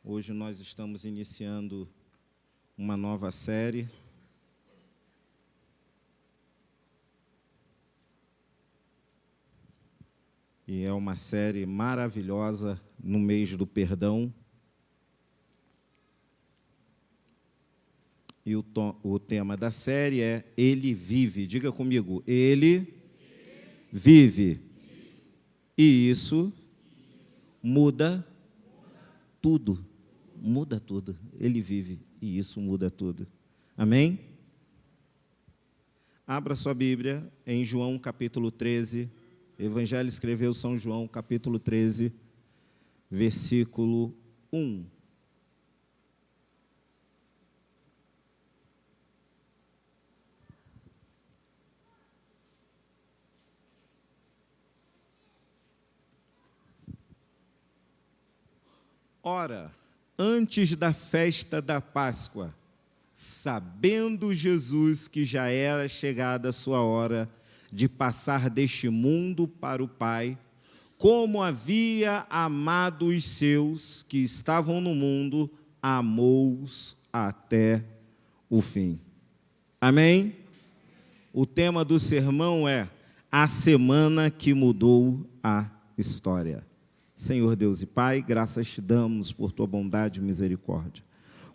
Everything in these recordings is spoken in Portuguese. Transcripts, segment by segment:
Hoje nós estamos iniciando uma nova série. E é uma série maravilhosa no mês do perdão. E o tema da série é Ele Vive. Diga comigo, Ele vive. E isso muda tudo. Muda tudo. Ele vive e isso muda tudo. Amém? Abra sua Bíblia em João capítulo 13. Evangelho escreveu São João capítulo 13, versículo 1. Ora, antes da festa da Páscoa, sabendo Jesus que já era chegada a sua hora de passar deste mundo para o Pai, como havia amado os seus que estavam no mundo, amou-os até o fim. Amém? O tema do sermão é a semana que mudou a história. Senhor Deus e Pai, graças te damos por tua bondade e misericórdia.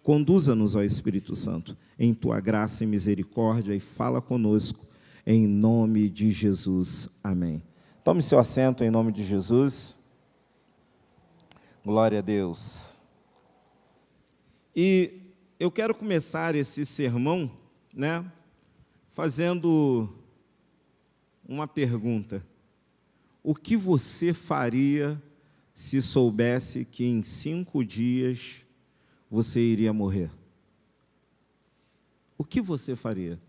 Conduza-nos, ó Espírito Santo, em tua graça e misericórdia e fala conosco, em nome de Jesus. Amém. Tome seu assento em nome de Jesus. Glória a Deus. E eu quero começar esse sermão, fazendo uma pergunta. O que você faria se soubesse que em 5 dias você iria morrer? O que você faria?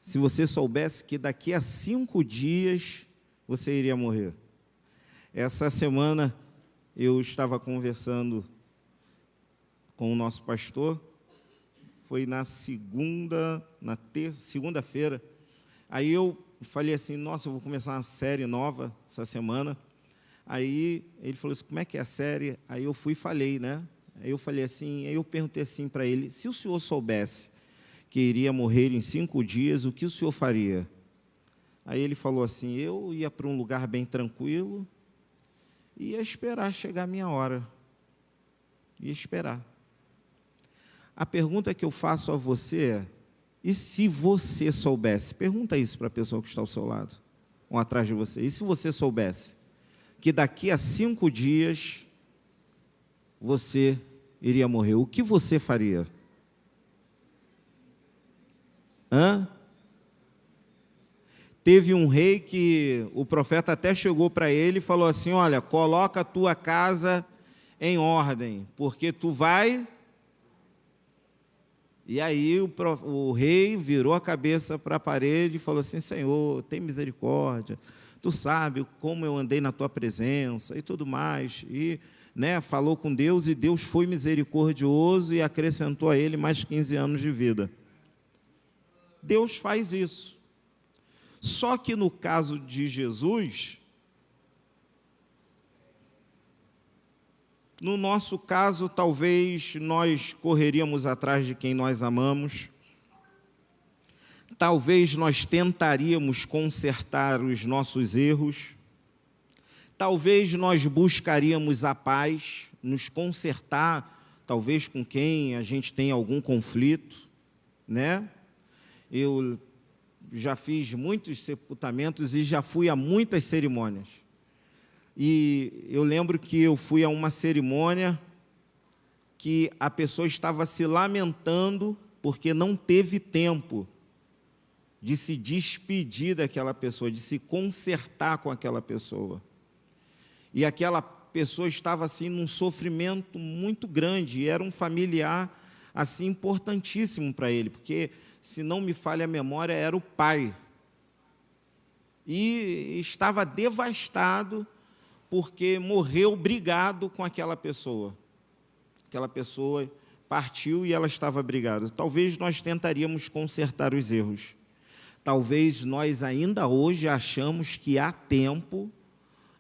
Se você soubesse que daqui a 5 dias você iria morrer. Essa semana eu estava conversando com o nosso pastor, foi na segunda-feira, aí eu falei assim, nossa, eu vou começar uma série nova essa semana. Aí ele falou assim, como é que é a série? Aí eu fui e falei, Aí eu falei assim, aí eu perguntei assim para ele, se o senhor soubesse que iria morrer em 5 dias, o que o senhor faria? Aí ele falou assim, eu ia para um lugar bem tranquilo, e ia esperar chegar a minha hora. Ia esperar. A pergunta que eu faço a você é, e se você soubesse? Pergunta isso para a pessoa que está ao seu lado, ou atrás de você. E se você soubesse que daqui a 5 dias você iria morrer, o que você faria? Teve um rei que o profeta até chegou para ele e falou assim, olha, coloca a tua casa em ordem, porque tu vai... E aí o rei virou a cabeça para a parede e falou assim, Senhor, tem misericórdia, tu sabe como eu andei na tua presença e tudo mais, e falou com Deus, e Deus foi misericordioso e acrescentou a ele mais 15 anos de vida. Deus faz isso. Só que no caso de Jesus, no nosso caso, talvez nós correríamos atrás de quem nós amamos, talvez nós tentaríamos consertar os nossos erros, talvez nós buscaríamos a paz, nos consertar, talvez com quem a gente tem algum conflito, Eu já fiz muitos sepultamentos e já fui a muitas cerimônias. E eu lembro que eu fui a uma cerimônia que a pessoa estava se lamentando porque não teve tempo de se despedir daquela pessoa, de se consertar com aquela pessoa. E aquela pessoa estava assim num sofrimento muito grande, e era um familiar assim importantíssimo para ele, porque, se não me falha a memória, era o pai. E estava devastado porque morreu brigado com aquela pessoa. Aquela pessoa partiu e ela estava brigada. Talvez nós tentaríamos consertar os erros. Talvez nós ainda hoje achamos que há tempo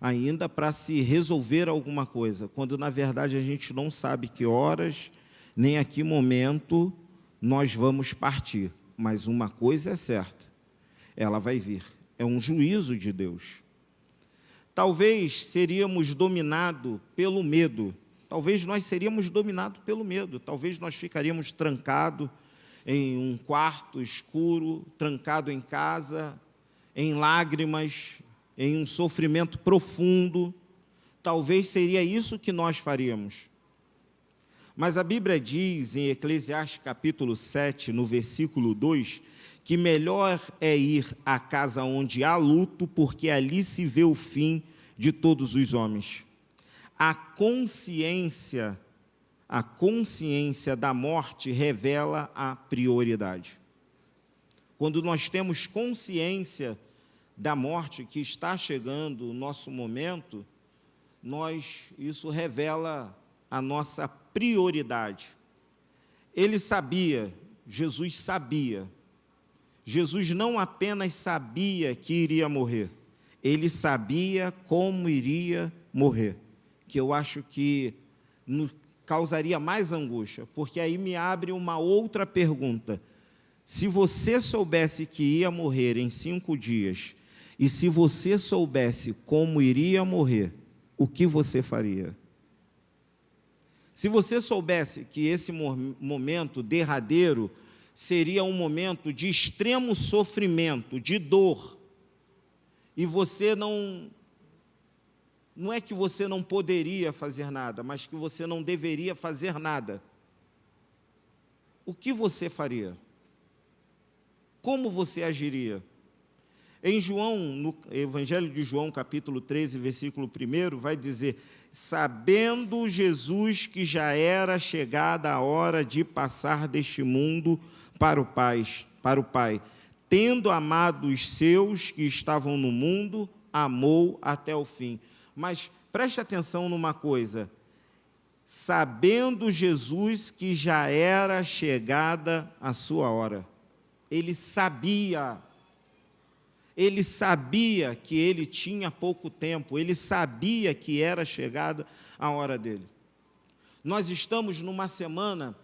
ainda para se resolver alguma coisa, quando na verdade a gente não sabe que horas, nem a que momento nós vamos partir. Mas uma coisa é certa, ela vai vir, é um juízo de Deus. Talvez seríamos dominados pelo medo, talvez nós seríamos dominados pelo medo, talvez nós ficaríamos trancados em um quarto escuro, trancado em casa, em lágrimas, em um sofrimento profundo. Talvez seria isso que nós faríamos. Mas a Bíblia diz em Eclesiastes capítulo 7, no versículo 2, que melhor é ir à casa onde há luto, porque ali se vê o fim de todos os homens. A consciência da morte revela a prioridade. Quando nós temos consciência da morte que está chegando o nosso momento, isso revela a nossa prioridade. Ele sabia, Jesus sabia. Jesus não apenas sabia que iria morrer, ele sabia como iria morrer, que eu acho que causaria mais angústia, porque aí me abre uma outra pergunta. Se você soubesse que ia morrer em 5 dias, e se você soubesse como iria morrer, o que você faria? Se você soubesse que esse momento derradeiro seria um momento de extremo sofrimento, de dor, e você não é que você não poderia fazer nada, mas que você não deveria fazer nada, o que você faria? Como você agiria? Em João, no Evangelho de João, capítulo 13, versículo 1, vai dizer: sabendo Jesus que já era chegada a hora de passar deste mundo para o Pai, tendo amado os seus que estavam no mundo, amou até o fim. Mas preste atenção numa coisa: sabendo Jesus que já era chegada a sua hora. Ele sabia que ele tinha pouco tempo, ele sabia que era chegada a hora dele. Nós estamos numa semana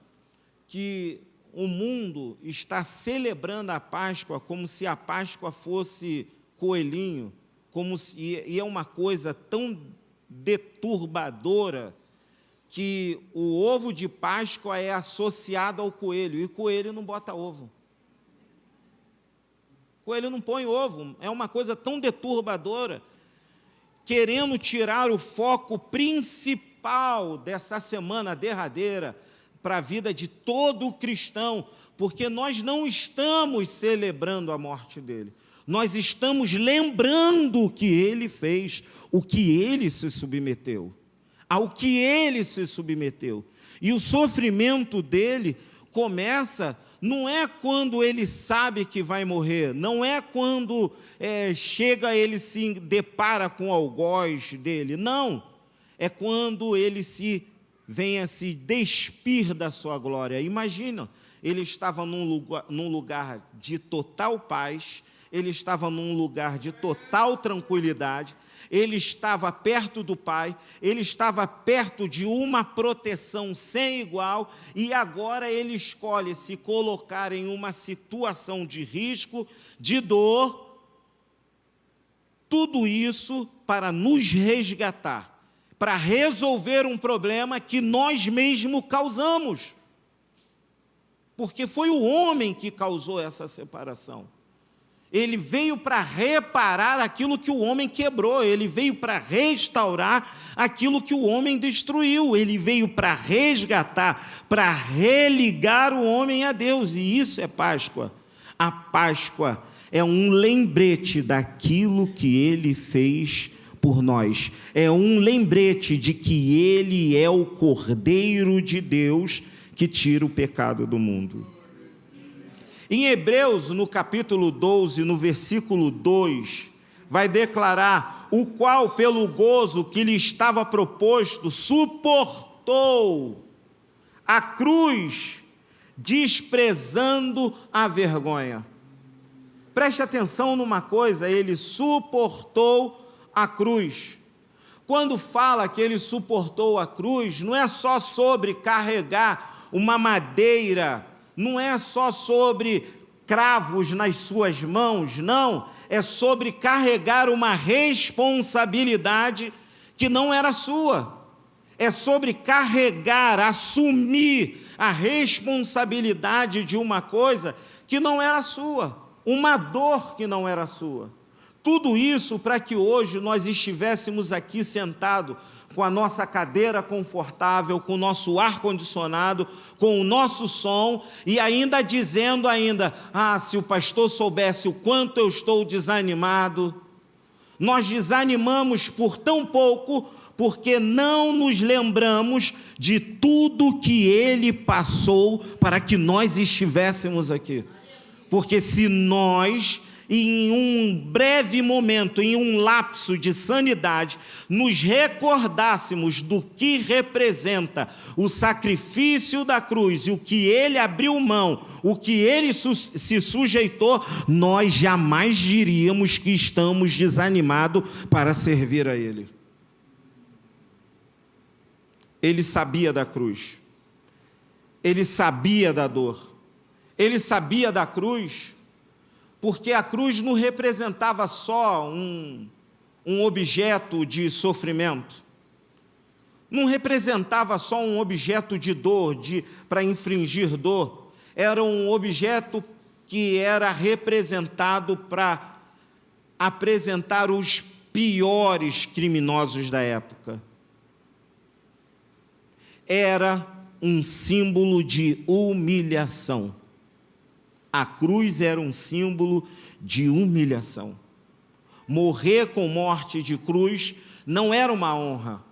que o mundo está celebrando a Páscoa como se a Páscoa fosse coelhinho, e é uma coisa tão deturbadora que o ovo de Páscoa é associado ao coelho, e coelho não bota ovo. Coelho não põe ovo, é uma coisa tão deturbadora, querendo tirar o foco principal dessa semana derradeira para a vida de todo cristão, porque nós não estamos celebrando a morte dele, nós estamos lembrando o que ele fez, o que ele se submeteu, ao que ele se submeteu, e o sofrimento dele começa, não é quando ele sabe que vai morrer, não é quando chega, ele se depara com o algoz dele, não, é quando ele venha se despir da sua glória. Imagina, ele estava num lugar de total paz, ele estava num lugar de total tranquilidade, ele estava perto do Pai, ele estava perto de uma proteção sem igual, e agora ele escolhe se colocar em uma situação de risco, de dor, tudo isso para nos resgatar, para resolver um problema que nós mesmos causamos, porque foi o homem que causou essa separação. Ele veio para reparar aquilo que o homem quebrou, ele veio para restaurar aquilo que o homem destruiu, ele veio para resgatar, para religar o homem a Deus, e isso é Páscoa. A Páscoa é um lembrete daquilo que ele fez por nós, é um lembrete de que ele é o Cordeiro de Deus que tira o pecado do mundo. Em Hebreus, no capítulo 12, no versículo 2, vai declarar: o qual, pelo gozo que lhe estava proposto, suportou a cruz, desprezando a vergonha. Preste atenção numa coisa: ele suportou a cruz. Quando fala que ele suportou a cruz, não é só sobre carregar uma madeira, não é só sobre cravos nas suas mãos, não, é sobre carregar uma responsabilidade que não era sua. É sobre carregar, assumir a responsabilidade de uma coisa que não era sua, uma dor que não era sua. Tudo isso para que hoje nós estivéssemos aqui sentados com a nossa cadeira confortável, com o nosso ar-condicionado, com o nosso som, e ainda dizendo se o pastor soubesse o quanto eu estou desanimado. Nós desanimamos por tão pouco, porque não nos lembramos de tudo que ele passou para que nós estivéssemos aqui. Porque se nós, em um breve momento, em um lapso de sanidade, nos recordássemos do que representa o sacrifício da cruz, e o que ele abriu mão, o que ele se sujeitou, nós jamais diríamos que estamos desanimados para servir a ele. Ele sabia da cruz, ele sabia da dor, ele sabia da cruz, porque a cruz não representava só um objeto de sofrimento, não representava só um objeto de dor, para infringir dor, era um objeto que era representado para apresentar os piores criminosos da época. Era um símbolo de humilhação. A cruz era um símbolo de humilhação. Morrer com morte de cruz não era uma honra.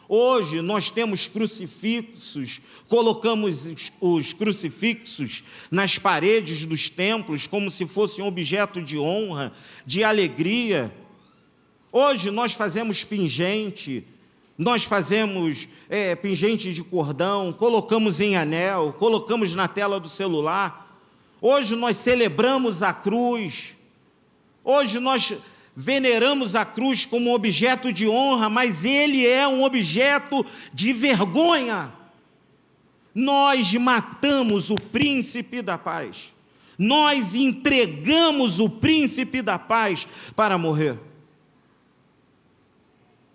Hoje nós temos crucifixos, colocamos os crucifixos nas paredes dos templos como se fossem objeto de honra, de alegria. Hoje nós fazemos pingente, pingente de cordão, colocamos em anel, colocamos na tela do celular. Hoje nós celebramos a cruz, hoje nós veneramos a cruz como objeto de honra, mas ele é um objeto de vergonha. Nós matamos o príncipe da paz, nós entregamos o príncipe da paz para morrer.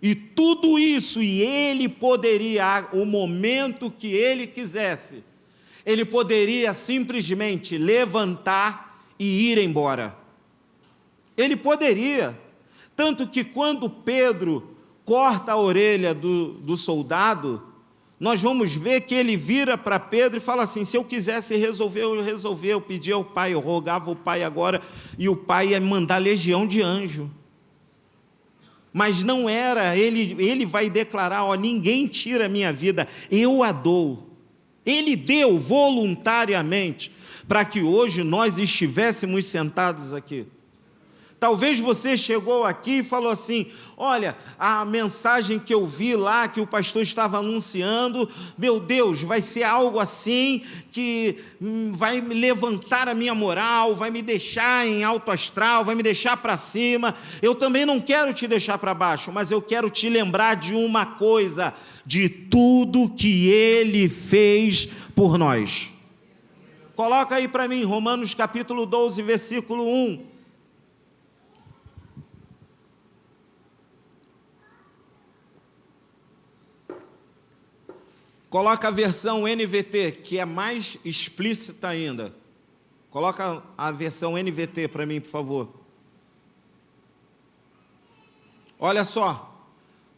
E tudo isso, e ele poderia, o momento que ele quisesse, ele poderia simplesmente levantar e ir embora. Ele poderia. Tanto que quando Pedro corta a orelha do soldado, nós vamos ver que ele vira para Pedro e fala assim: se eu quisesse resolver, eu pedia ao Pai, eu rogava ao Pai agora, e o Pai ia mandar legião de anjo. Mas não era, ele vai declarar: ninguém tira a minha vida, eu a dou. Ele deu voluntariamente para que hoje nós estivéssemos sentados aqui. Talvez você chegou aqui e falou assim: olha, a mensagem que eu vi lá, que o pastor estava anunciando, meu Deus, vai ser algo assim que vai me levantar a minha moral, vai me deixar em alto astral, vai me deixar para cima. Eu também não quero te deixar para baixo, mas eu quero te lembrar de uma coisa, de tudo que ele fez por nós. Coloca aí para mim, Romanos capítulo 12, versículo 1. Coloca a versão NVT, que é mais explícita ainda. Coloca a versão NVT para mim, por favor. Olha só.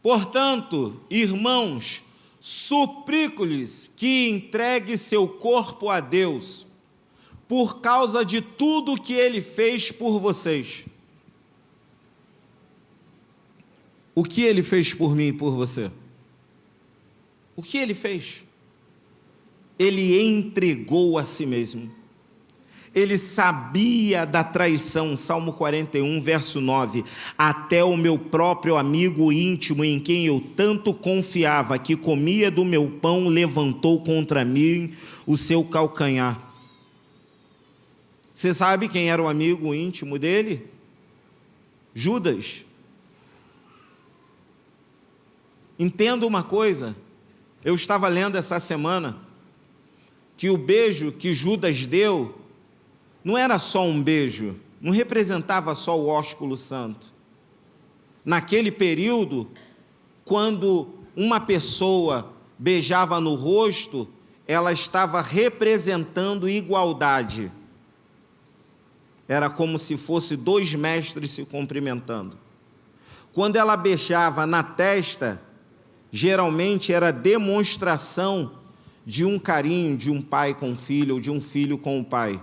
Portanto, irmãos, suplico-lhes que entregue seu corpo a Deus, por causa de tudo que ele fez por vocês. O que ele fez por mim e por você? O que ele fez? Ele entregou a si mesmo. Ele sabia da traição, Salmo 41, verso 9, até o meu próprio amigo íntimo, em quem eu tanto confiava, que comia do meu pão, levantou contra mim o seu calcanhar. Você sabe quem era o amigo íntimo dele? Judas. Entenda uma coisa, eu estava lendo essa semana que o beijo que Judas deu não era só um beijo, não representava só o ósculo santo. Naquele período, quando uma pessoa beijava no rosto, ela estava representando igualdade. Era como se fosse dois mestres se cumprimentando. Quando ela beijava na testa, geralmente era demonstração de um carinho de um pai com o filho, ou de um filho com o pai.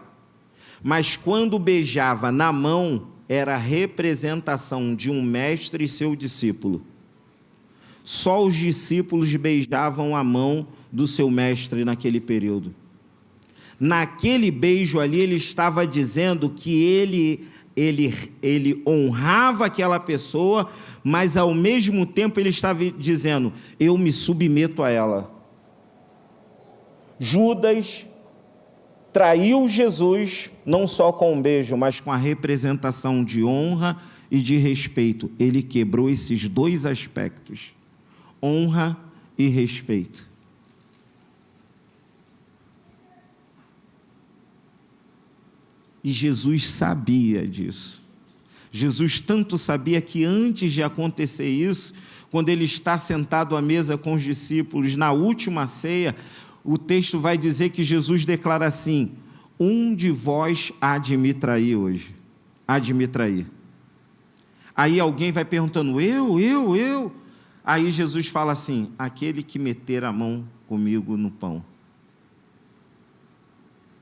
Mas quando beijava na mão, era a representação de um mestre e seu discípulo. Só os discípulos beijavam a mão do seu mestre naquele período. Naquele beijo ali, ele estava dizendo que ele honrava aquela pessoa, mas ao mesmo tempo ele estava dizendo: eu me submeto a ela. Judas traiu Jesus não só com um beijo, mas com a representação de honra e de respeito. Ele quebrou esses dois aspectos, honra e respeito. E Jesus sabia disso. Jesus tanto sabia que antes de acontecer isso, quando ele está sentado à mesa com os discípulos na última ceia, o texto vai dizer que Jesus declara assim: um de vós há de me trair hoje, há de me trair. Aí alguém vai perguntando: eu? Aí Jesus fala assim: aquele que meter a mão comigo no pão.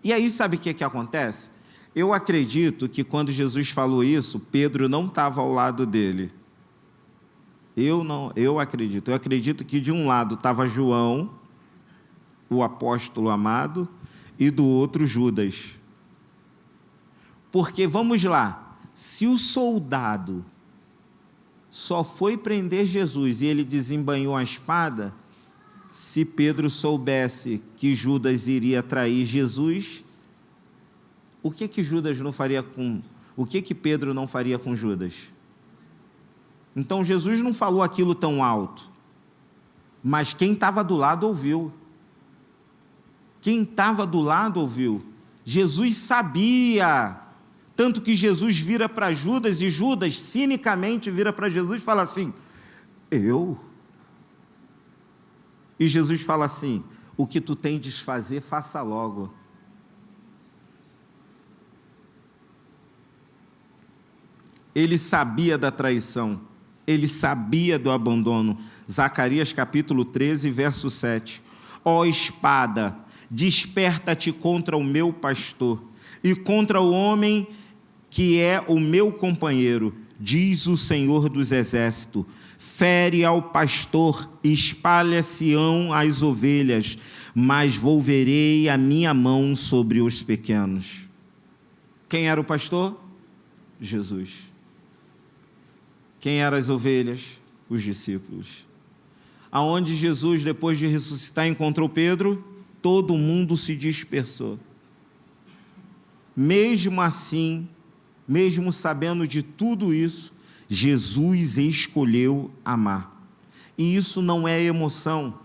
E aí sabe o que acontece? Eu acredito que quando Jesus falou isso, Pedro não estava ao lado dele. Eu acredito que de um lado estava João, o apóstolo amado, e do outro Judas. Porque, vamos lá, se o soldado só foi prender Jesus e ele desembainhou a espada, se Pedro soubesse que Judas iria trair Jesus, o que Judas não faria com... O que Pedro não faria com Judas? Então Jesus não falou aquilo tão alto, mas quem estava do lado ouviu. Quem estava do lado ouviu. Jesus sabia, tanto que Jesus vira para Judas, e Judas cinicamente vira para Jesus e fala assim: eu? E Jesus fala assim: o que tu tens de fazer, faça logo. Ele sabia da traição, ele sabia do abandono. Zacarias capítulo 13, verso 7. Ó espada, desperta-te contra o meu pastor e contra o homem que é o meu companheiro, diz o Senhor dos Exércitos. Fere ao pastor, espalha-se-ão as ovelhas, mas volverei a minha mão sobre os pequenos. Quem era o pastor? Jesus. Quem eram as ovelhas? Os discípulos. Aonde Jesus, depois de ressuscitar, encontrou Pedro, todo mundo se dispersou. Mesmo assim, mesmo sabendo de tudo isso, Jesus escolheu amar. E isso não é emoção,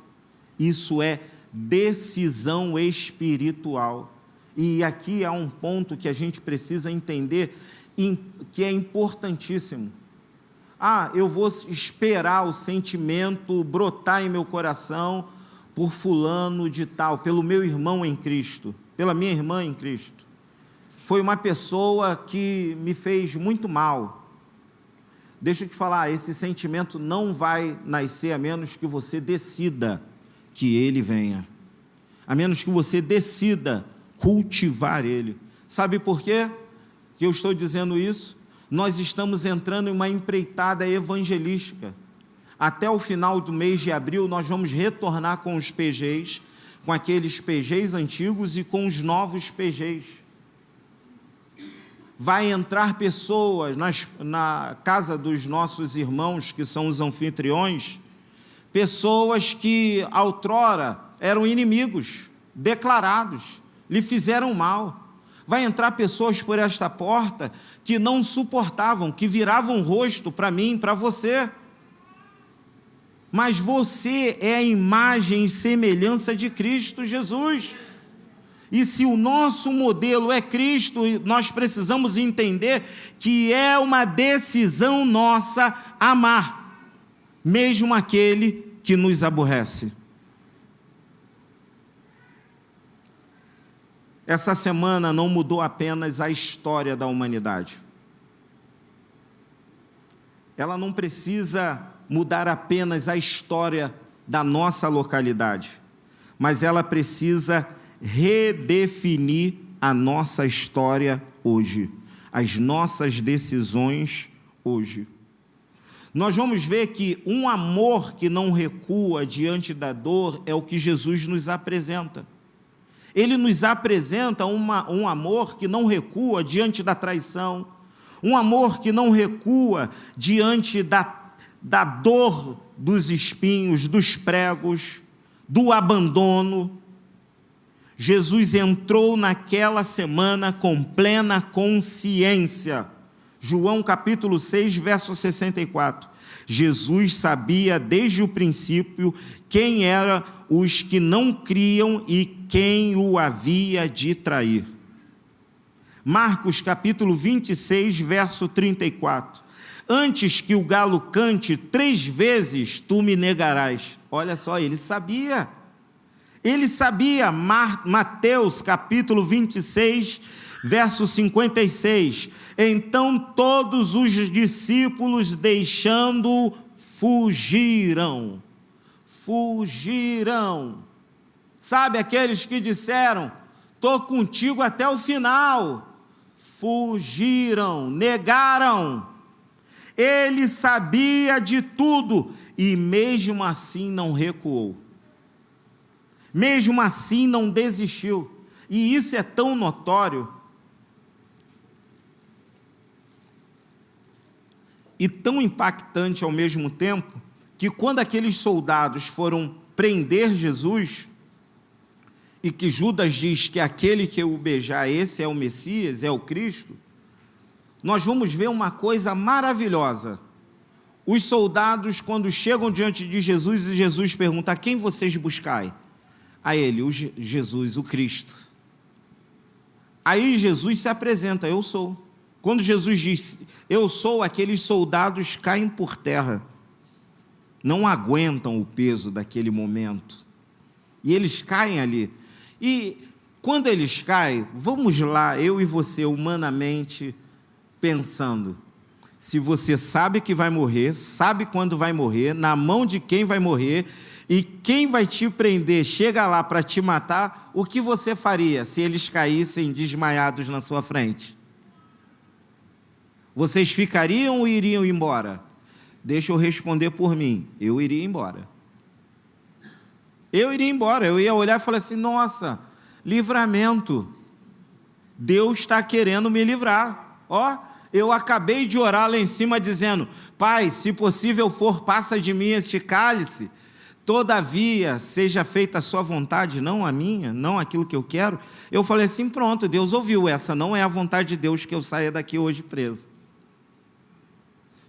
isso é decisão espiritual. E aqui há um ponto que a gente precisa entender, que é importantíssimo. Eu vou esperar o sentimento brotar em meu coração por fulano de tal, pelo meu irmão em Cristo, pela minha irmã em Cristo. Foi uma pessoa que me fez muito mal. Deixa eu te falar, esse sentimento não vai nascer a menos que você decida que ele venha. A menos que você decida cultivar ele. Sabe por quê que eu estou dizendo isso? Nós estamos entrando em uma empreitada evangelística. Até o final do mês de abril, nós vamos retornar com os PGs, com aqueles PGs antigos e com os novos PGs. Vai entrar pessoas na casa dos nossos irmãos, que são os anfitriões, pessoas que outrora eram inimigos, declarados, lhe fizeram mal. Vai entrar pessoas por esta porta que não suportavam, que viravam o rosto para mim, para você. mas você é a imagem e semelhança de Cristo Jesus. E se o nosso modelo é Cristo, nós precisamos entender que é uma decisão nossa amar, mesmo aquele que nos aborrece. Essa semana não mudou apenas a história da humanidade. Ela não precisa mudar apenas a história da nossa localidade, mas ela precisa redefinir a nossa história hoje, as nossas decisões hoje. Nós vamos ver que um amor que não recua diante da dor é o que Jesus nos apresenta. Ele nos apresenta um amor que não recua diante da traição, um amor que não recua diante da dor dos espinhos, dos pregos, do abandono. Jesus entrou naquela semana com plena consciência. João capítulo 6, verso 64. Jesus sabia desde o princípio quem eram os que não criam e quem o havia de trair. Marcos capítulo 26, verso 34. Antes que o galo cante 3 vezes, tu me negarás. Olha só, ele sabia. Ele sabia. Mateus capítulo 26, verso 56. Então todos os discípulos, deixando-o, fugiram. Fugiram. Sabe aqueles que disseram, estou contigo até o final. Fugiram, negaram. Ele sabia de tudo e mesmo assim não recuou. Mesmo assim não desistiu. E isso é tão notório e tão impactante ao mesmo tempo, que quando aqueles soldados foram prender Jesus, e que Judas diz que aquele que o beijar, esse é o Messias, é o Cristo, nós vamos ver uma coisa maravilhosa. Os soldados, quando chegam diante de Jesus, e Jesus pergunta, a quem vocês buscai? A ele, Jesus, o Cristo. Aí Jesus se apresenta, eu sou. Quando Jesus diz, eu sou, aqueles soldados caem por terra, não aguentam o peso daquele momento, e eles caem ali. E quando eles caem, vamos lá, eu e você, humanamente, pensando, se você sabe que vai morrer, sabe quando vai morrer, na mão de quem vai morrer, e quem vai te prender, chega lá para te matar, o que você faria se eles caíssem desmaiados na sua frente? Vocês ficariam ou iriam embora? Deixa eu responder por mim, eu iria embora. Eu iria embora, eu ia olhar e falar assim, nossa, livramento, Deus está querendo me livrar. Ó, eu acabei de orar lá em cima dizendo, Pai, se possível for, passa de mim este cálice, todavia seja feita a sua vontade, não a minha, não aquilo que eu quero. Eu falei assim, pronto, Deus ouviu, essa não é a vontade de Deus que eu saia daqui hoje preso.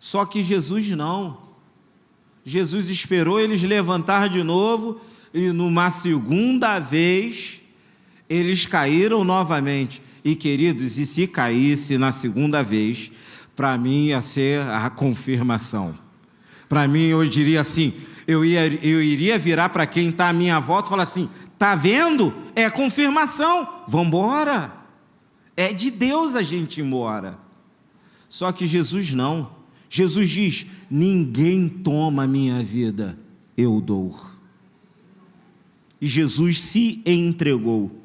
Só que Jesus não. Jesus esperou eles levantar de novo, e numa segunda vez, eles caíram novamente. E queridos, e se caísse na segunda vez, para mim ia ser a confirmação. Para mim eu diria assim, eu iria virar para quem está à minha volta e falar assim, está vendo? É confirmação, vamos embora. É de Deus a gente ir embora. Só que Jesus não. Jesus diz, ninguém toma a minha vida, eu dou. E Jesus se entregou.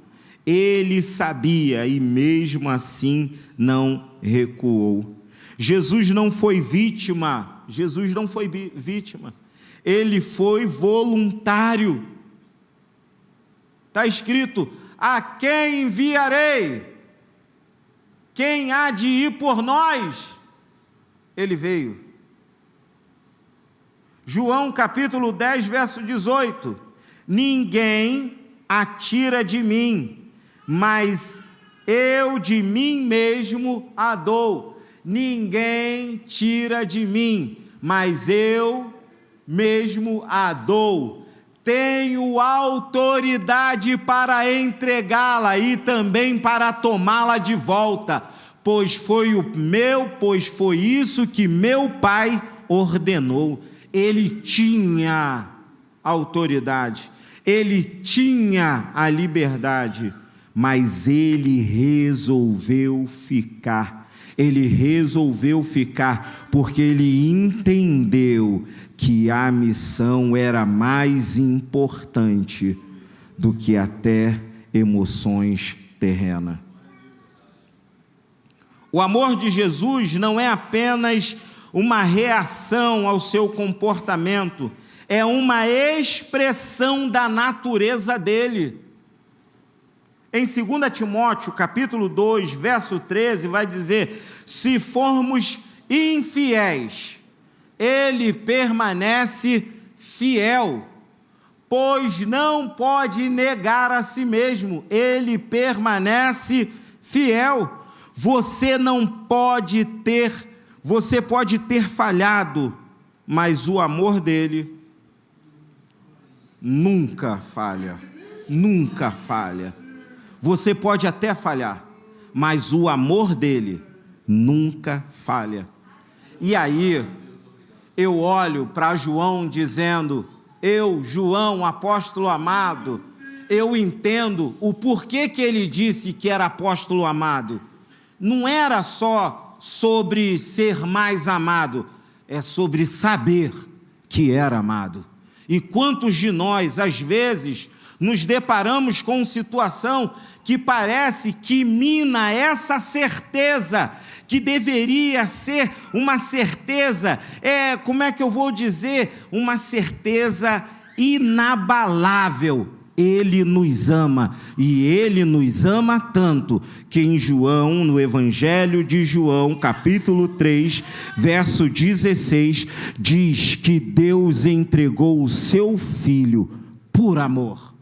Ele sabia e mesmo assim não recuou. Jesus não foi vítima. Jesus não foi vítima. Ele foi voluntário. Está escrito, a quem enviarei? Quem há de ir por nós? Ele veio. João capítulo 10, verso 18. Ninguém atira de mim, mas eu de mim mesmo a dou. Ninguém tira de mim, mas eu mesmo a dou. Tenho autoridade para entregá-la e também para tomá-la de volta, pois foi isso que meu Pai ordenou. Ele tinha autoridade, ele tinha a liberdade, mas ele resolveu ficar. Ele resolveu ficar porque ele entendeu que a missão era mais importante do que até emoções terrenas. O amor de Jesus não é apenas uma reação ao seu comportamento, é uma expressão da natureza dele. Em 2 Timóteo, capítulo 2, verso 13, vai dizer: se formos infiéis, ele permanece fiel, pois não pode negar a si mesmo, ele permanece fiel. Você pode ter falhado, mas o amor dele nunca falha, nunca falha. Você pode até falhar, mas o amor dele nunca falha. E aí, eu olho para João dizendo: eu, João, apóstolo amado, eu entendo o porquê que ele disse que era apóstolo amado. Não era só sobre ser mais amado, é sobre saber que era amado. E quantos de nós, às vezes, nos deparamos com uma situação que parece que mina essa certeza, que deveria ser uma certeza, como é que eu vou dizer? Uma certeza inabalável. Ele nos ama, e Ele nos ama tanto, que em João, no Evangelho de João, capítulo 3, verso 16, diz que Deus entregou o seu Filho por amor.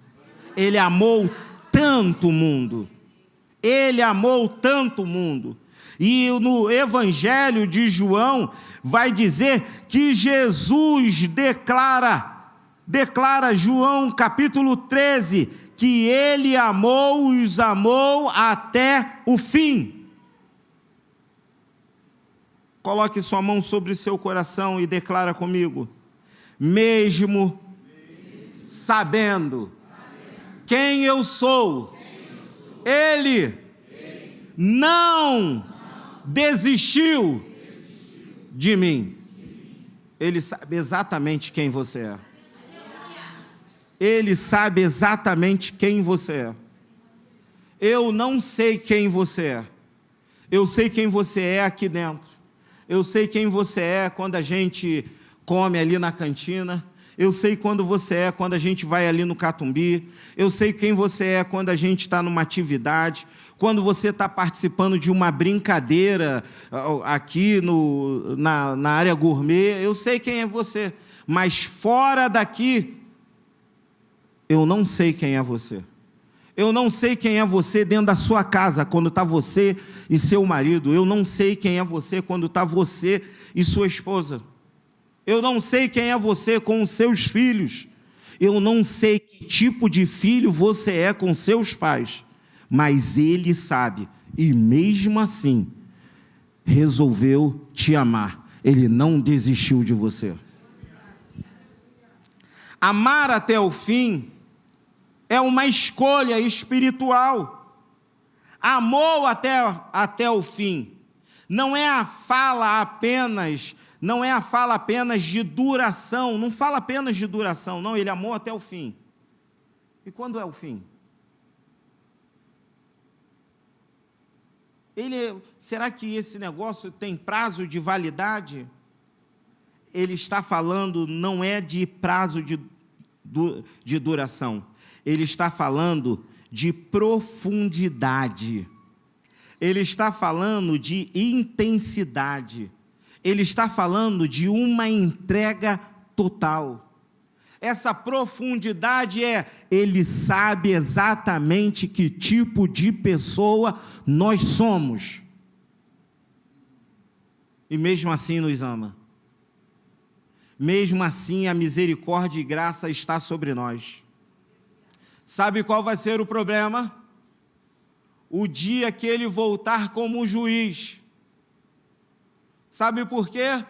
Ele amou tanto o mundo, Ele amou tanto o mundo. E no Evangelho de João vai dizer que Jesus declara João capítulo 13, que Ele os amou até o fim. Coloque sua mão sobre seu coração e declara comigo: mesmo sabendo quem eu sou, Ele não desistiu de mim. Ele sabe exatamente quem você é. Ele sabe exatamente quem você é. Eu não sei quem você é. Eu sei quem você é aqui dentro. Eu sei quem você é quando a gente come ali na cantina. Eu sei quando você é quando a gente vai ali no Catumbi. Eu sei quem você é quando a gente está numa atividade. Quando você está participando de uma brincadeira aqui na área gourmet. Eu sei quem é você. Mas fora daqui, eu não sei quem é você. Eu não sei quem é você dentro da sua casa, quando está você e seu marido. Eu não sei quem é você quando está você e sua esposa. Eu não sei quem é você com os seus filhos. Eu não sei que tipo de filho você é com seus pais. Mas Ele sabe. E mesmo assim, resolveu te amar. Ele não desistiu de você. Amar até o fim é uma escolha espiritual. Amou até o fim. Não é a fala apenas de duração. Não fala apenas de duração, não. Ele amou até o fim. E quando é o fim? Será que esse negócio tem prazo de validade? Ele está falando, não é de prazo de duração. Ele está falando de profundidade. Ele está falando de intensidade. Ele está falando de uma entrega total. Essa profundidade Ele sabe exatamente que tipo de pessoa nós somos. E mesmo assim nos ama. mesmo assim a misericórdia e graça está sobre nós. Sabe qual vai ser o problema? O dia que ele voltar como juiz. Sabe por quê?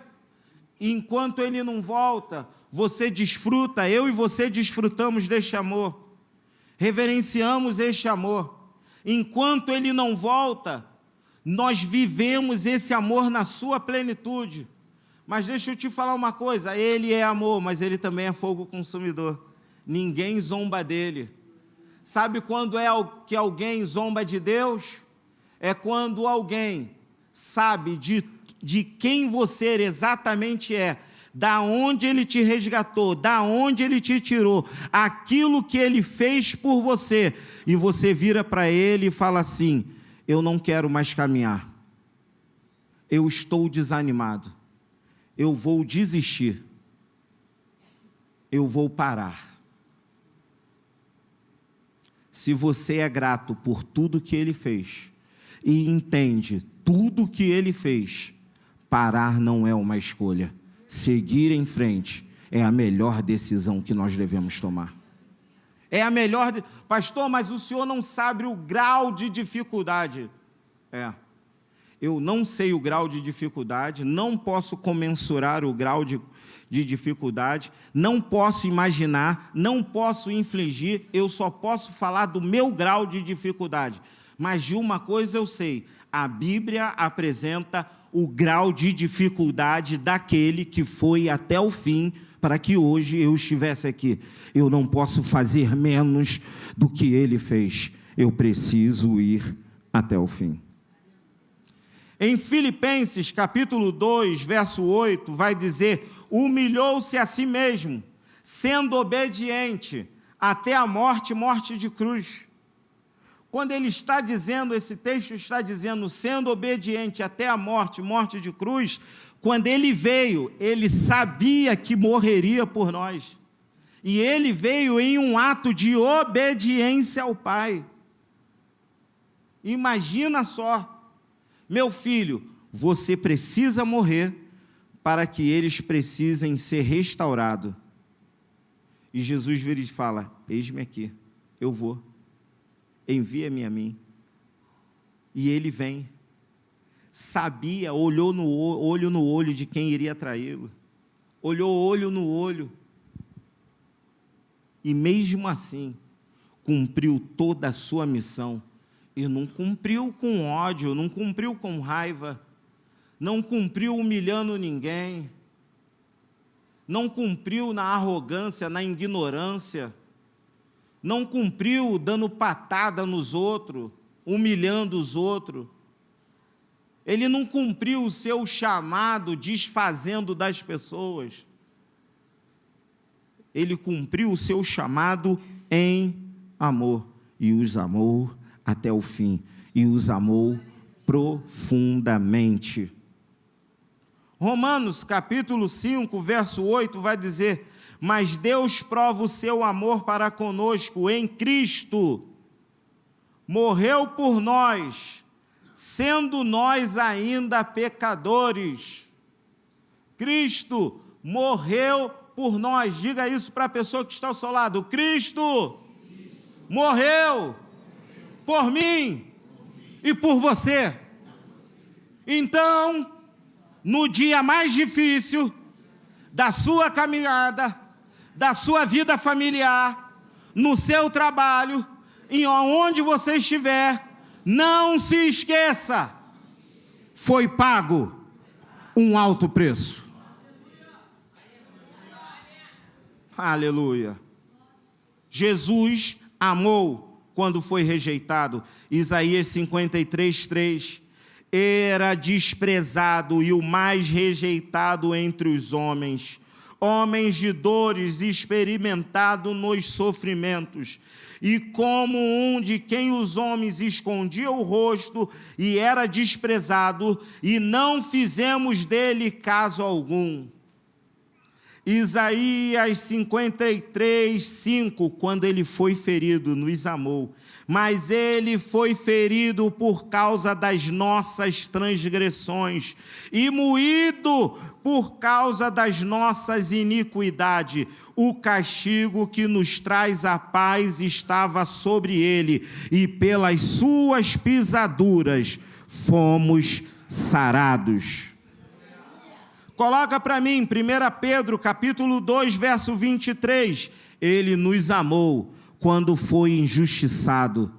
Enquanto ele não volta, você desfruta, eu e você desfrutamos deste amor, reverenciamos este amor. Enquanto ele não volta, nós vivemos esse amor na sua plenitude. Mas deixa eu te falar uma coisa, ele é amor, mas ele também é fogo consumidor. Ninguém zomba dele. Sabe quando é que alguém zomba de Deus? É quando alguém sabe de quem você exatamente é, da onde ele te resgatou, da onde ele te tirou, aquilo que ele fez por você, e você vira para ele e fala assim: eu não quero mais caminhar, eu estou desanimado, eu vou desistir, eu vou parar. Se você é grato por tudo que ele fez e entende tudo que ele fez, parar não é uma escolha. Seguir em frente é a melhor decisão que nós devemos tomar. É a melhor... Pastor, mas o senhor não sabe o grau de dificuldade. Eu não sei o grau de dificuldade, não posso comensurar o grau de dificuldade, não posso imaginar, não posso infligir, eu só posso falar do meu grau de dificuldade. Mas de uma coisa eu sei, a Bíblia apresenta o grau de dificuldade daquele que foi até o fim para que hoje eu estivesse aqui. Eu não posso fazer menos do que ele fez, eu preciso ir até o fim. Em Filipenses, capítulo 2, verso 8, vai dizer: humilhou-se a si mesmo, sendo obediente até a morte, morte de cruz. Quando ele está dizendo, esse texto está dizendo, sendo obediente até a morte, morte de cruz, quando ele veio, ele sabia que morreria por nós. E ele veio em um ato de obediência ao Pai. Imagina só. Meu filho, você precisa morrer para que eles precisem ser restaurados. E Jesus vira e fala: eis-me aqui, eu vou, envia-me a mim. E ele vem, sabia, olhou no olho no olho de quem iria traí-lo, olhou olho no olho, e mesmo assim, cumpriu toda a sua missão. E não cumpriu com ódio, não cumpriu com raiva, não cumpriu humilhando ninguém, não cumpriu na arrogância, na ignorância, não cumpriu dando patada nos outros, humilhando os outros. Ele não cumpriu o seu chamado desfazendo das pessoas. Ele cumpriu o seu chamado em amor, e os amou até o fim, e os amou profundamente. Romanos capítulo 5, verso 8, vai dizer: mas Deus prova o seu amor para conosco em Cristo, morreu por nós, sendo nós ainda pecadores. Cristo morreu por nós. Diga isso para a pessoa que está ao seu lado: Cristo morreu por mim e por você. Então, no dia mais difícil da sua caminhada, da sua vida familiar, no seu trabalho, em onde você estiver, não se esqueça, foi pago um alto preço. Aleluia. Jesus amou quando foi rejeitado. Isaías 53, 3. Era desprezado e o mais rejeitado entre os homens, homens de dores, experimentado nos sofrimentos, e como um de quem os homens escondiam o rosto, e era desprezado, e não fizemos dele caso algum. Isaías 53, 5, quando ele foi ferido, nos amou. Mas ele foi ferido por causa das nossas transgressões e moído por causa das nossas iniquidades. O castigo que nos traz a paz estava sobre ele, e pelas suas pisaduras fomos sarados. Coloca para mim, 1 Pedro, capítulo 2, verso 23. Ele nos amou quando foi injustiçado,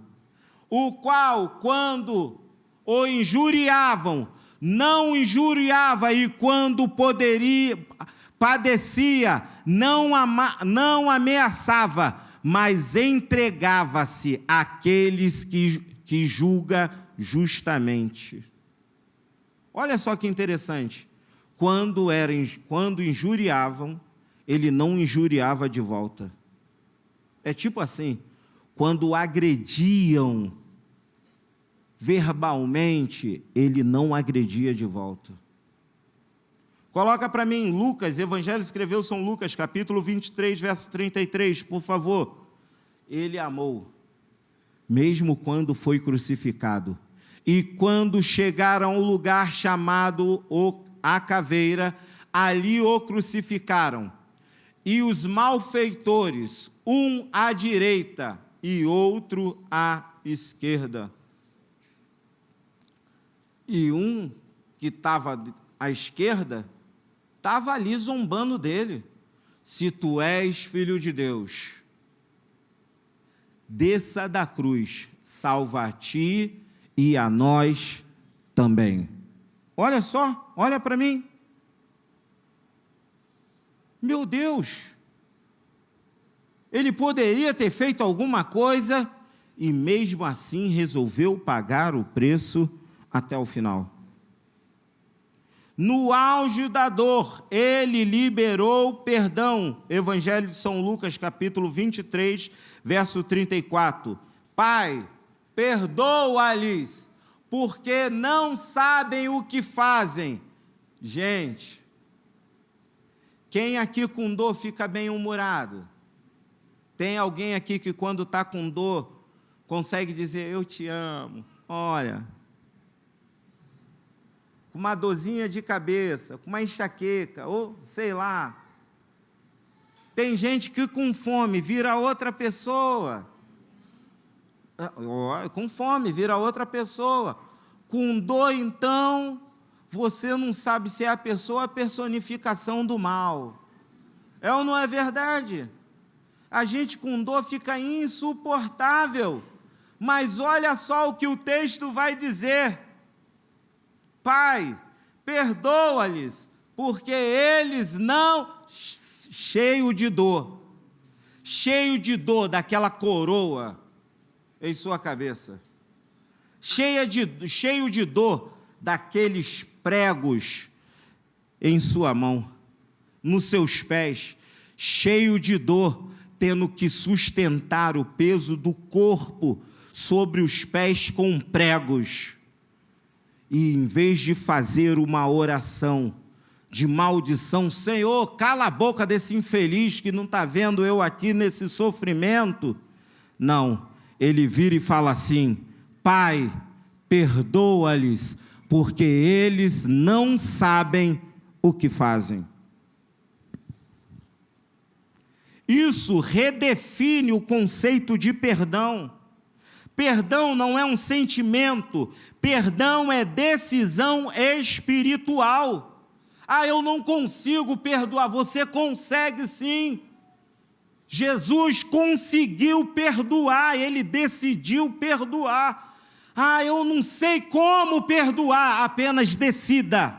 o qual, quando o injuriavam, não injuriava, e quando padecia, não ameaçava, mas entregava-se àqueles que julga justamente. Olha só que interessante. Quando injuriavam, ele não injuriava de volta. É tipo assim, quando agrediam verbalmente, ele não agredia de volta. Coloca para mim, Lucas, Evangelho escreveu São Lucas, capítulo 23, verso 33, por favor. Ele amou, mesmo quando foi crucificado. E quando chegaram ao lugar chamado a caveira, ali o crucificaram. E os malfeitores, um à direita e outro à esquerda. E um que estava à esquerda, estava ali zombando dele. Se tu és filho de Deus, desça da cruz, salva a ti e a nós também. Olha só, olha para mim. Meu Deus, ele poderia ter feito alguma coisa e mesmo assim resolveu pagar o preço até o final. No auge da dor, ele liberou perdão. Evangelho de São Lucas, capítulo 23, verso 34. Pai, perdoa-lhes, porque não sabem o que fazem. Gente, quem aqui com dor fica bem-humorado? Tem alguém aqui que quando está com dor, consegue dizer, eu te amo, olha, com uma dorzinha de cabeça, com uma enxaqueca, ou sei lá. Tem gente que com fome vira outra pessoa. Com fome vira outra pessoa. Com dor, então, você não sabe se é a pessoa ou a personificação do mal. É ou não é verdade? A gente com dor fica insuportável. Mas olha só o que o texto vai dizer. Pai, perdoa-lhes, porque eles não... Cheio de dor daquela coroa em sua cabeça. Cheio de dor daqueles pregos em sua mão, nos seus pés, cheio de dor, tendo que sustentar o peso do corpo sobre os pés com pregos. E em vez de fazer uma oração de maldição, Senhor, cala a boca desse infeliz que não está vendo eu aqui nesse sofrimento, não, ele vira e fala assim, Pai, perdoa-lhes, porque eles não sabem o que fazem. Isso redefine o conceito de perdão. Perdão não é um sentimento, perdão é decisão espiritual. Ah, eu não consigo perdoar. Você consegue sim. Jesus conseguiu perdoar, ele decidiu perdoar. Ah, eu não sei como perdoar, apenas decida.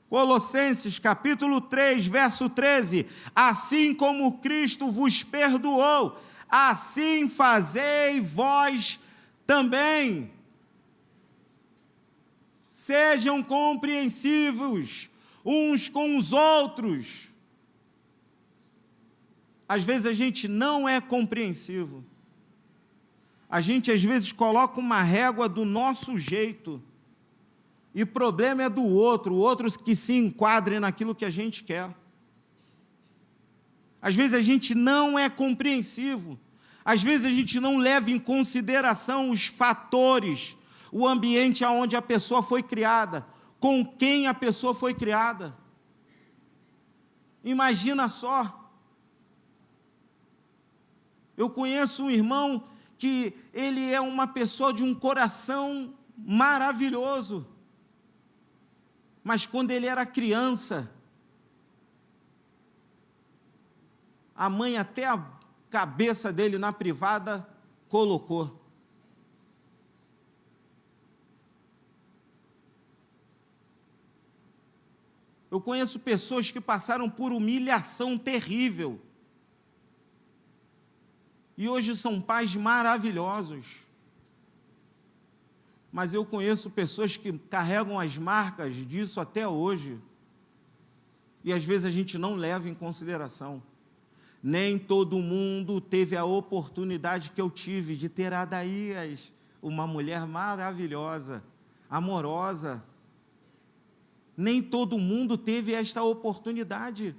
Colossenses capítulo 3, verso 13, assim como Cristo vos perdoou, assim fazei vós também. Sejam compreensivos uns com os outros. Às vezes a gente não é compreensivo. A gente às vezes coloca uma régua do nosso jeito. E problema é do outro, o outro que se enquadre naquilo que a gente quer. Às vezes a gente não é compreensivo, às vezes a gente não leva em consideração os fatores, o ambiente onde a pessoa foi criada, com quem a pessoa foi criada. Imagina só, eu conheço um irmão que ele é uma pessoa de um coração maravilhoso, mas quando ele era criança, a mãe até a cabeça dele na privada colocou. Eu conheço pessoas que passaram por humilhação terrível e hoje são pais maravilhosos. Mas eu conheço pessoas que carregam as marcas disso até hoje e às vezes a gente não leva em consideração. Nem todo mundo teve a oportunidade que eu tive de ter a Adaías, uma mulher maravilhosa, amorosa. Nem todo mundo teve esta oportunidade.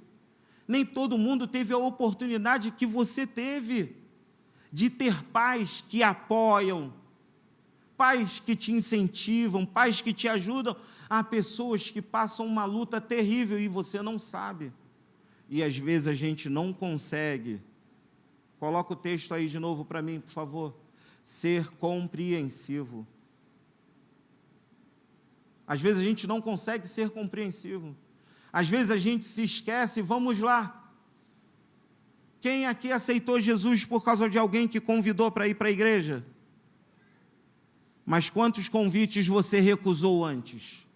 Nem todo mundo teve a oportunidade que você teve de ter pais que apoiam, pais que te incentivam, pais que te ajudam. Há pessoas que passam uma luta terrível e você não sabe. E às vezes a gente não consegue. Coloca o texto aí de novo para mim, por favor. Ser compreensivo. Às vezes a gente não consegue ser compreensivo. Às vezes a gente se esquece, vamos lá. Quem aqui aceitou Jesus por causa de alguém que convidou para ir para a igreja? Mas quantos convites você recusou antes?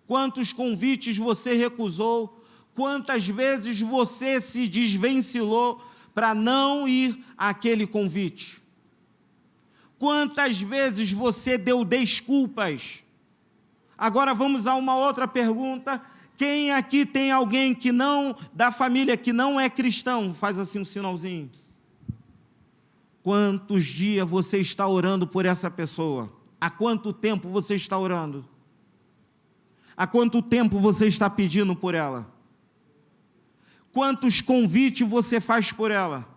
Quantos convites você recusou? Quantas vezes você se desvencilhou para não ir àquele convite? Quantas vezes você deu desculpas? Agora vamos a uma outra pergunta. Quem aqui tem alguém que não, da família, que não é cristão? Faz assim um sinalzinho. Quantos dias você está orando por essa pessoa? Há quanto tempo você está orando? Há quanto tempo você está pedindo por ela? Quantos convites você faz por ela?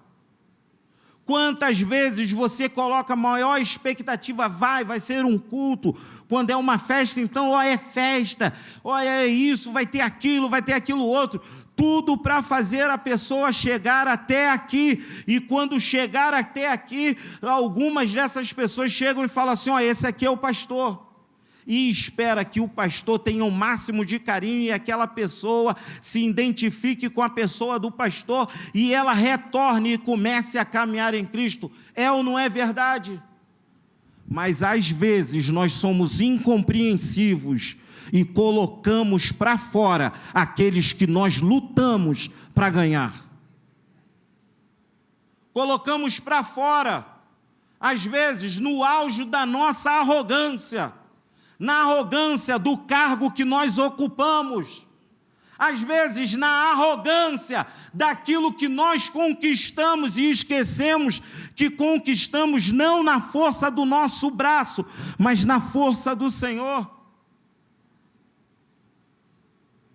Quantas vezes você coloca a maior expectativa? Vai ser um culto. Quando é uma festa, então, ó, é festa. Ó, é isso, vai ter aquilo outro. Tudo para fazer a pessoa chegar até aqui. E quando chegar até aqui, algumas dessas pessoas chegam e falam assim, ó, esse aqui é o pastor. E espera que o pastor tenha o máximo de carinho e aquela pessoa se identifique com a pessoa do pastor e ela retorne e comece a caminhar em Cristo. É ou não é verdade? Mas às vezes nós somos incompreensivos e colocamos para fora aqueles que nós lutamos para ganhar. Colocamos para fora, às vezes no auge da nossa arrogância, na arrogância do cargo que nós ocupamos, às vezes na arrogância daquilo que nós conquistamos e esquecemos que conquistamos não na força do nosso braço, mas na força do Senhor.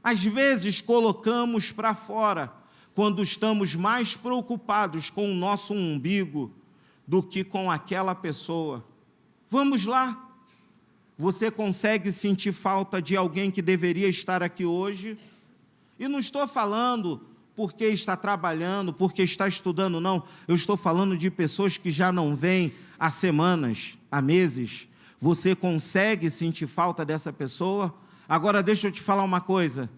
Às vezes colocamos para fora, quando estamos mais preocupados com o nosso umbigo do que com aquela pessoa. Vamos lá. Você consegue sentir falta de alguém que deveria estar aqui hoje? E não estou falando porque está trabalhando, porque está estudando, não. Eu estou falando de pessoas que já não vêm há semanas, há meses. Você consegue sentir falta dessa pessoa? Agora deixa eu te falar uma coisa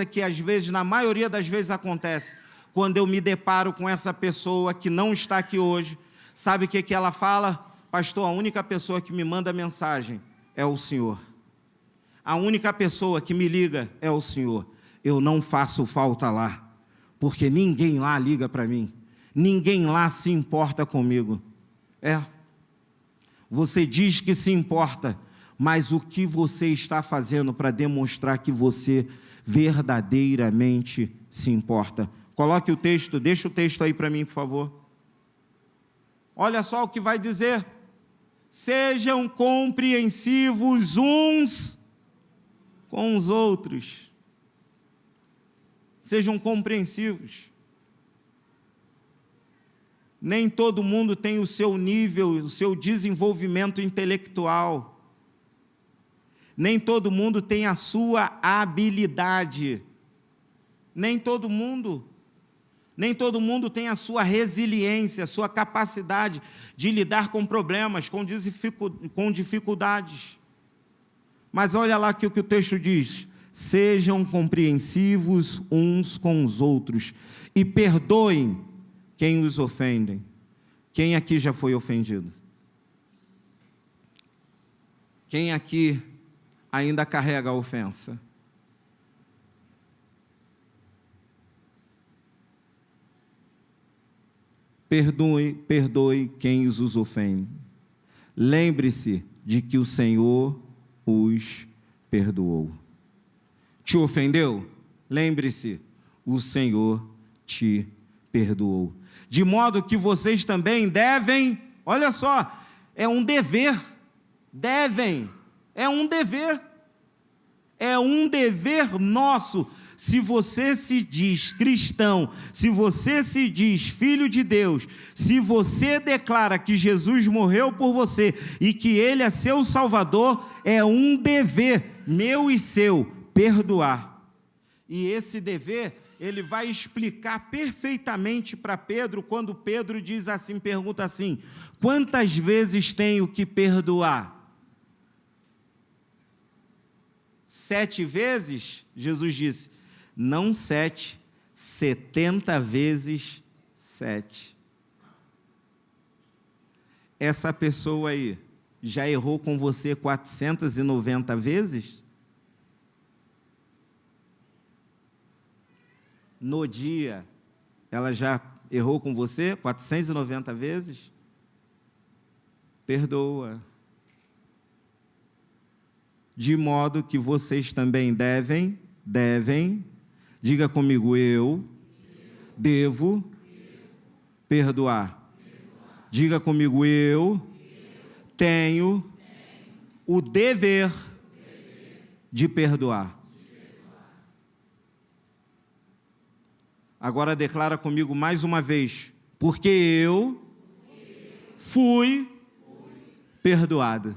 que às vezes, na maioria das vezes acontece, quando eu me deparo com essa pessoa que não está aqui hoje, sabe o que ela fala? Pastor, a única pessoa que me manda mensagem é o Senhor. A única pessoa que me liga é o Senhor. Eu não faço falta lá, porque ninguém lá liga para mim. Ninguém lá se importa comigo. Você diz que se importa, mas o que você está fazendo para demonstrar que você verdadeiramente se importa? Coloque o texto, deixa o texto aí para mim, por favor. Olha só o que vai dizer. Sejam compreensivos uns com os outros. Sejam compreensivos. Nem todo mundo tem o seu nível, o seu desenvolvimento intelectual. Nem todo mundo tem a sua habilidade. Nem todo mundo tem a sua resiliência, a sua capacidade de lidar com problemas, com dificuldades. Mas olha lá que o que o texto diz: sejam compreensivos uns com os outros e perdoem quem os ofendem. Quem aqui já foi ofendido? Quem aqui ainda carrega a ofensa? Perdoe quem os ofende. Lembre-se de que o Senhor os perdoou. Te ofendeu? Lembre-se, o Senhor te perdoou. De modo que vocês também devem, olha só, é um dever, é um dever nosso. Se você se diz cristão, se você se diz filho de Deus, se você declara que Jesus morreu por você e que Ele é seu Salvador, é um dever meu e seu perdoar. E esse dever, ele vai explicar perfeitamente para Pedro, quando Pedro diz assim, pergunta assim: quantas vezes tenho que perdoar? 7 vezes? Jesus disse: não 7, 70 vezes 7. Essa pessoa aí já errou com você 490 vezes? No dia, ela já errou com você 490 vezes? Perdoa. De modo que vocês também devem, diga comigo, eu devo perdoar. Diga comigo, eu tenho o dever de perdoar. Agora declara comigo mais uma vez, porque eu fui perdoado.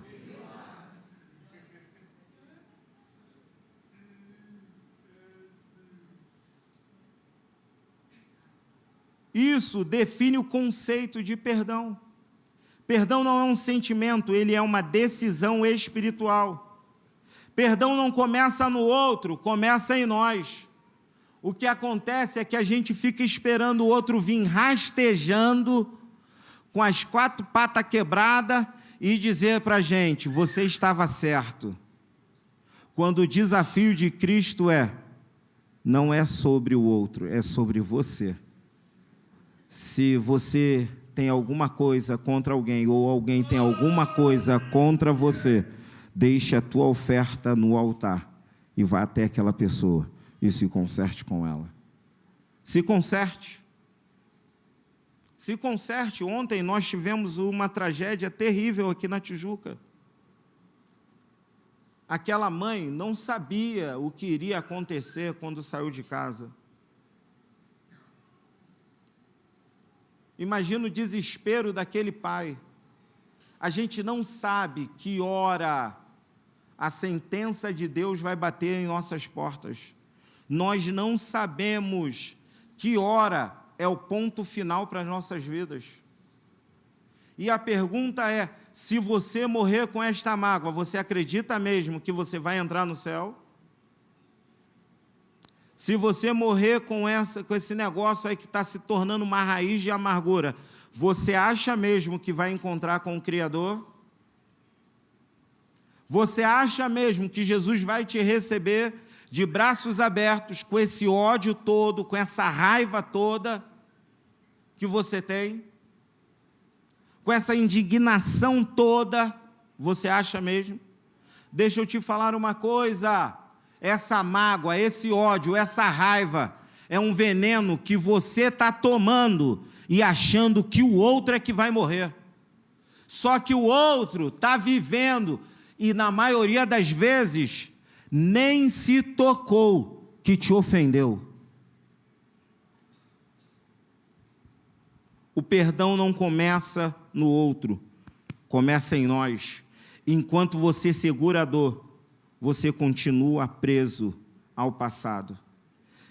Isso define o conceito de perdão. Perdão não é um sentimento, ele é uma decisão espiritual. Perdão não começa no outro, começa em nós. O que acontece é que a gente fica esperando o outro vir rastejando, com as 4 patas quebradas, e dizer para a gente: você estava certo. Quando o desafio de Cristo não é sobre o outro, é sobre você. Se você tem alguma coisa contra alguém, ou alguém tem alguma coisa contra você, deixe a tua oferta no altar e vá até aquela pessoa e se conserte com ela. Se conserte. Se conserte. Ontem nós tivemos uma tragédia terrível aqui na Tijuca. Aquela mãe não sabia o que iria acontecer quando saiu de casa. Imagina o desespero daquele pai. A gente não sabe que hora a sentença de Deus vai bater em nossas portas. Nós não sabemos que hora é o ponto final para as nossas vidas. E a pergunta é: se você morrer com esta mágoa, você acredita mesmo que você vai entrar no céu? Se você morrer com esse negócio aí que está se tornando uma raiz de amargura, você acha mesmo que vai encontrar com o Criador? Você acha mesmo que Jesus vai te receber de braços abertos, com esse ódio todo, com essa raiva toda que você tem? Com essa indignação toda, você acha mesmo? Deixa eu te falar uma coisa: essa mágoa, esse ódio, essa raiva é um veneno que você está tomando e achando que o outro é que vai morrer. Só que o outro está vivendo e, na maioria das vezes, nem se tocou que te ofendeu. O perdão não começa no outro, começa em nós. Enquanto você segura a dor, você continua preso ao passado.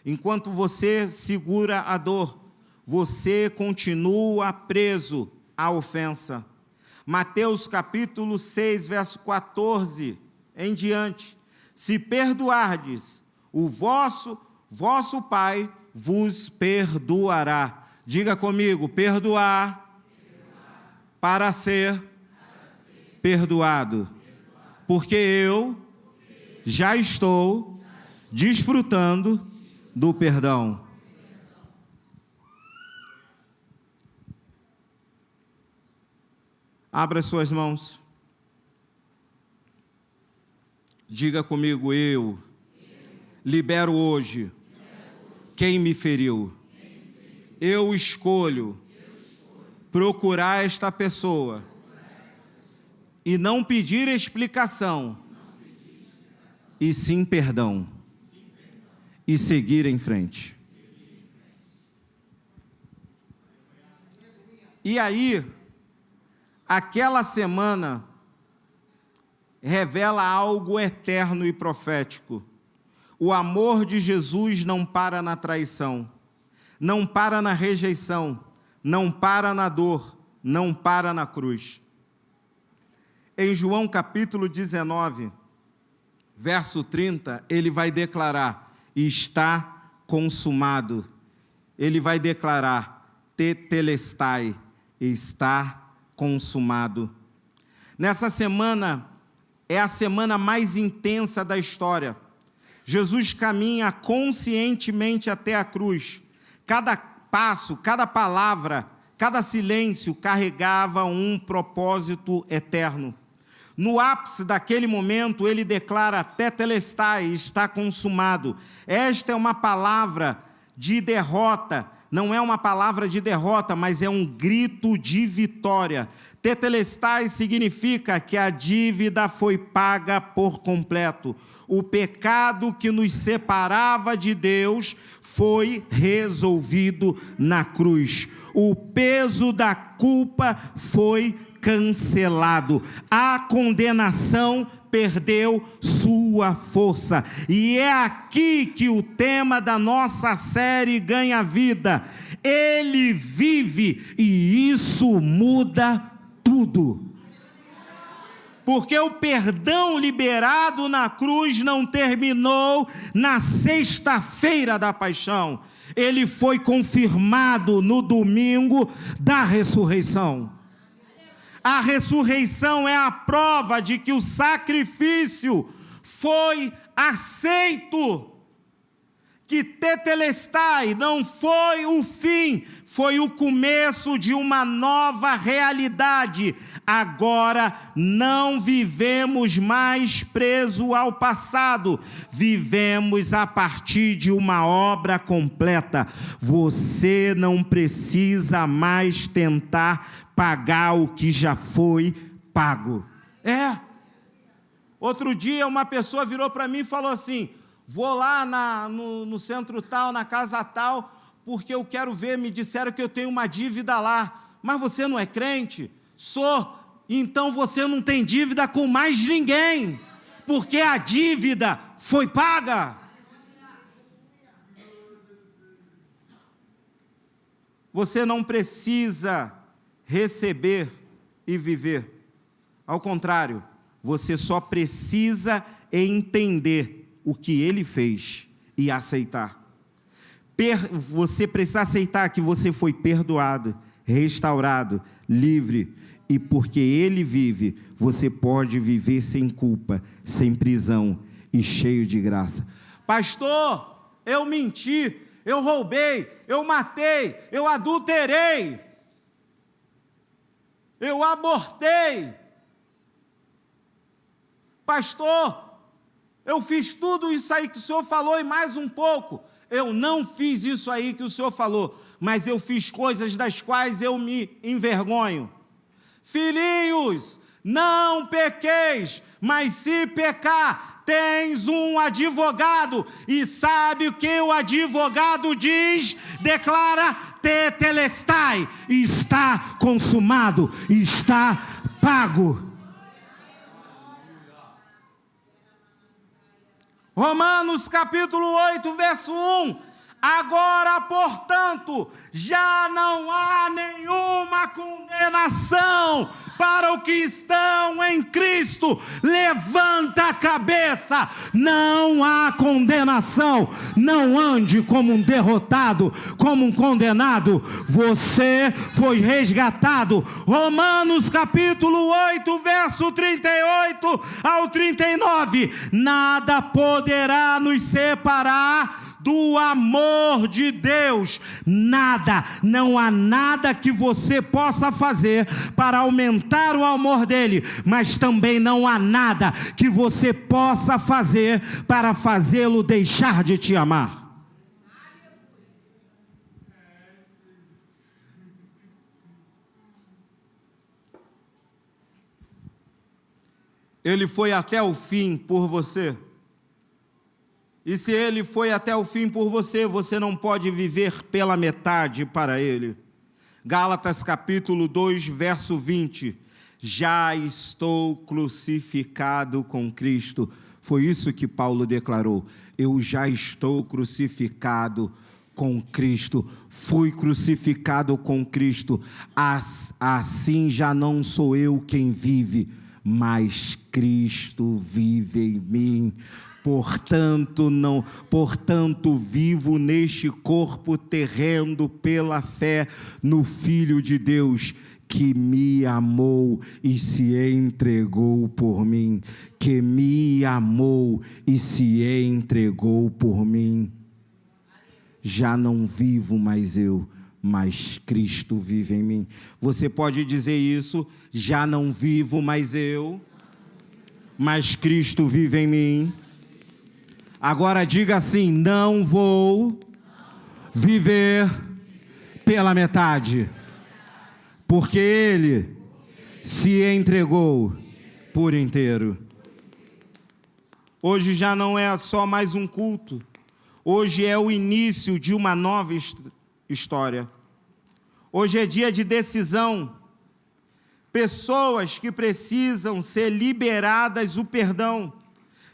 Enquanto você segura a dor, você continua preso à ofensa. Mateus capítulo 6, verso 14 em diante. Se perdoardes, o vosso Pai vos perdoará. Diga comigo, perdoar para ser perdoado. Porque eu já estou desfrutando do perdão. Abra suas mãos. Diga comigo, eu libero hoje quem me feriu. Eu escolho procurar esta pessoa e não pedir explicação, e sim perdão, e seguir em frente. E aí, aquela semana revela algo eterno e profético. O amor de Jesus não para na traição, não para na rejeição, não para na dor, não para na cruz. Em João capítulo 19, verso 30, ele vai declarar: está consumado. Ele vai declarar: tetelestai, está consumado. Nessa semana, é a semana mais intensa da história. Jesus caminha conscientemente até a cruz. Cada passo, cada palavra, cada silêncio carregava um propósito eterno. No ápice daquele momento, ele declara: tetelestai, está consumado. Esta é uma palavra de derrota, não é uma palavra de derrota, mas é um grito de vitória. Tetelestai significa que a dívida foi paga por completo. O pecado que nos separava de Deus foi resolvido na cruz. O peso da culpa foi cancelado. A condenação perdeu sua força. E é aqui que o tema da nossa série ganha vida. Ele vive e isso muda tudo. Porque o perdão liberado na cruz não terminou na sexta-feira da paixão. Ele foi confirmado no domingo da ressurreição. A ressurreição é a prova de que o sacrifício foi aceito. Que tetelestai não foi o fim, foi o começo de uma nova realidade. Agora não vivemos mais presos ao passado, vivemos a partir de uma obra completa. Você não precisa mais tentar pagar o que já foi pago. Outro dia uma pessoa virou para mim e falou assim: vou lá no centro tal, na casa tal, porque eu quero ver, me disseram que eu tenho uma dívida lá. Mas você não é crente? Sou. Então você não tem dívida com mais ninguém, porque a dívida foi paga. Você não precisa receber e viver. Ao contrário, você só precisa entender o que Ele fez e aceitar. Você precisa aceitar que você foi perdoado, restaurado, livre, e porque Ele vive, você pode viver sem culpa, sem prisão e cheio de graça. Pastor, eu menti, eu roubei, eu matei, eu adulterei, eu abortei. Pastor, eu fiz tudo isso aí que o senhor falou e mais um pouco. Eu não fiz isso aí que o senhor falou, mas eu fiz coisas das quais eu me envergonho. Filhinhos, não pequeis, mas se pecar, tens um advogado. E sabe o que o advogado diz? Declara: tetelestai, está consumado, está pago. Romanos capítulo 8, verso 1. Agora, portanto, já não há nenhuma condenação para os que estão em Cristo. Levanta a cabeça, não há condenação. Não ande como um derrotado, como um condenado. Você foi resgatado. Romanos capítulo 8, verso 38 ao 39. Nada poderá nos separar do amor de Deus. Nada, não há nada que você possa fazer para aumentar o amor dele, mas também não há nada que você possa fazer para fazê-lo deixar de te amar. Ele foi até o fim por você. E se ele foi até o fim por você, você não pode viver pela metade para ele. Gálatas capítulo 2, verso 20. Já estou crucificado com Cristo. Foi isso que Paulo declarou. Eu já estou crucificado com Cristo. Fui crucificado com Cristo. Assim já não sou eu quem vive, mas Cristo vive em mim. Portanto, vivo neste corpo terreno pela fé no Filho de Deus, que me amou e se entregou por mim. Que me amou e se entregou por mim. Já não vivo mais eu, mas Cristo vive em mim. Você pode dizer isso: já não vivo mais eu, mas Cristo vive em mim. Agora diga assim: não vou viver pela metade, porque Ele se entregou por inteiro. Hoje já não é só mais um culto, hoje é o início de uma nova história. Hoje é dia de decisão. Pessoas que precisam ser liberadas o perdão.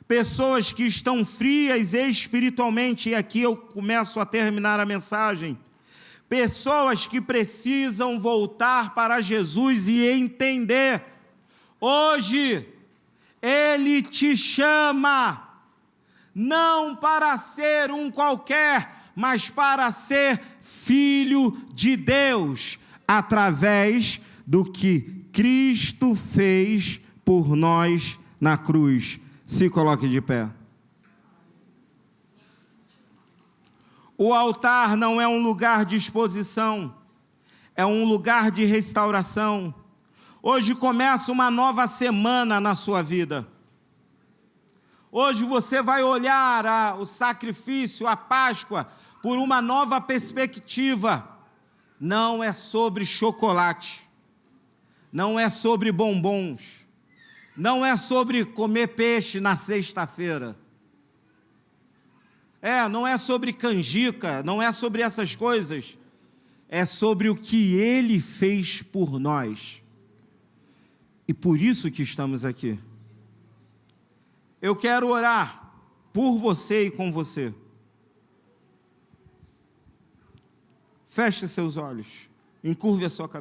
Pessoas que estão frias espiritualmente, e aqui eu começo a terminar a mensagem. Pessoas que precisam voltar para Jesus e entender: hoje Ele te chama, não para ser um qualquer, mas para ser filho de Deus, através do que Cristo fez por nós na cruz. Se coloque de pé. O altar não é um lugar de exposição, é um lugar de restauração. Hoje começa uma nova semana na sua vida. Hoje você vai olhar o sacrifício, a Páscoa, por uma nova perspectiva. Não é sobre chocolate, não é sobre bombons, não é sobre comer peixe na sexta-feira. Não é sobre canjica, não é sobre essas coisas. É sobre o que Ele fez por nós. E por isso que estamos aqui. Eu quero orar por você e com você. Feche seus olhos, encurve a sua cabeça.